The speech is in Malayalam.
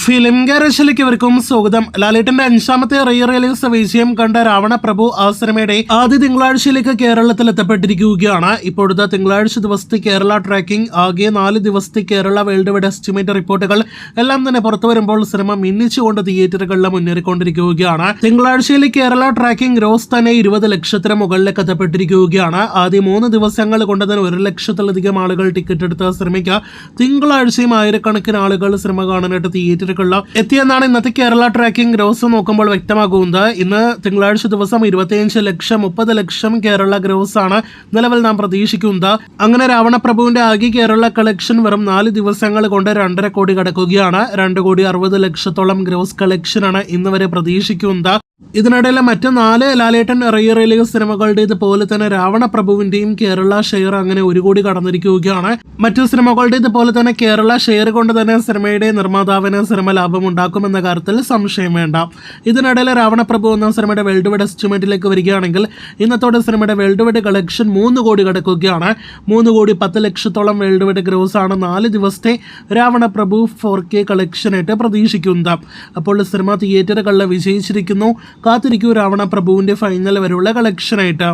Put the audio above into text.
ഫിലിം ഗാരേജിലേക്ക് ഇവർക്കും സ്വാഗതം. ലാലേട്ടന്റെ 5ാമത്തെ റീ റിലീസ് വിജയം കണ്ട രാവണ പ്രഭു ആ സിനിമയുടെ ആദ്യ തിങ്കളാഴ്ചയിലേക്ക് കേരളത്തിൽ എത്തപ്പെട്ടിരിക്കുകയാണ്. ഇപ്പോഴത്തെ തിങ്കളാഴ്ച ദിവസത്തെ കേരള ട്രാക്കിംഗ്, ആകെ 4 ദിവസത്തെ കേരള വേൾഡ് വൈഡ് എസ്റ്റിമേറ്റ് റിപ്പോർട്ടുകൾ എല്ലാം തന്നെ പുറത്തു വരുമ്പോൾ സിനിമ മിന്നിച്ചുകൊണ്ട് തിയേറ്ററുകളിൽ മുന്നേറിക്കൊണ്ടിരിക്കുകയാണ്. തിങ്കളാഴ്ചയിലെ കേരള ട്രാക്കിംഗ് ഗ്രോസ് തന്നെ 20 ലക്ഷത്തിന് മുകളിലേക്ക് എത്തപ്പെട്ടിരിക്കുകയാണ്. ആദ്യ 3 ദിവസങ്ങൾ കൊണ്ട് തന്നെ 1 ലക്ഷത്തിലധികം ആളുകൾ ടിക്കറ്റ് എടുത്ത സിനിമയ്ക്ക് തിങ്കളാഴ്ചയും ആയിരക്കണക്കിന് ആളുകൾ സിനിമ കാണാനായിട്ട് തിയേറ്ററുകളിൽ എത്തിയെന്നാണ് ഇന്നത്തെ കേരള ട്രാക്കിംഗ് ഗ്രോസ് നോക്കുമ്പോൾ വ്യക്തമാകുന്നത്. ഇന്ന് തിങ്കളാഴ്ച ദിവസം 25 ലക്ഷം 30 ലക്ഷം കേരള ഗ്രോസ് ആണ് നിലവിൽ നാം പ്രതീക്ഷിക്കുന്നത്. അങ്ങനെ രാവണപ്രഭുവിന്റെ ആകെ കേരള കളക്ഷൻ വെറും 4 ദിവസങ്ങൾ കൊണ്ട് 2.5 കോടി കടക്കുകയാണ്. 2.60 ലക്ഷത്തോളം ഗ്രോസ് കളക്ഷനാണ് ഇന്ന് വരെ പ്രതീക്ഷിക്കുന്നത്. ഇതിനിടയിൽ മറ്റ് 4 ലാലേട്ടൻ റീ റിലീസ് സിനിമകളുടെ ഇതുപോലെ തന്നെ രാവണപ്രഭുവിന്റെയും കേരള ഷെയർ അങ്ങനെ 1 കോടി കടന്നിരിക്കുകയാണ്. മറ്റു സിനിമകളുടെ ഇതുപോലെ തന്നെ കേരള ഷെയർ കൊണ്ട് തന്നെ സിനിമയുടെ നിർമ്മാതാവിന് സിനിമ ലാഭം ഉണ്ടാക്കുമെന്ന കാര്യത്തിൽ സംശയം വേണ്ട. ഇതിനിടയിൽ രാവണപ്രഭു എന്ന സിനിമയുടെ വേൾഡ് വൈഡ് എസ്റ്റിമേറ്റിലേക്ക് വരികയാണെങ്കിൽ ഇന്നത്തോടെ സിനിമയുടെ വേൾഡ് വൈഡ് കളക്ഷൻ 3 കോടി കടക്കുകയാണ്. 3 കോടി 10 ലക്ഷത്തോളം വേൾഡ് വൈഡ് ഗ്രോസ് ആണ് 4 ദിവസത്തെ രാവണപ്രഭു 4K കളക്ഷനായിട്ട് പ്രതീക്ഷിക്കുന്നത്. അപ്പോൾ സിനിമ തിയേറ്ററുകളിൽ വിജയിച്ചിരിക്കുന്നു. കാത്തിരിക്കൂ രാവണപ്രഭുവിന്റെ ഫൈനൽ വരെയുള്ള കളക്ഷനായിട്ട്.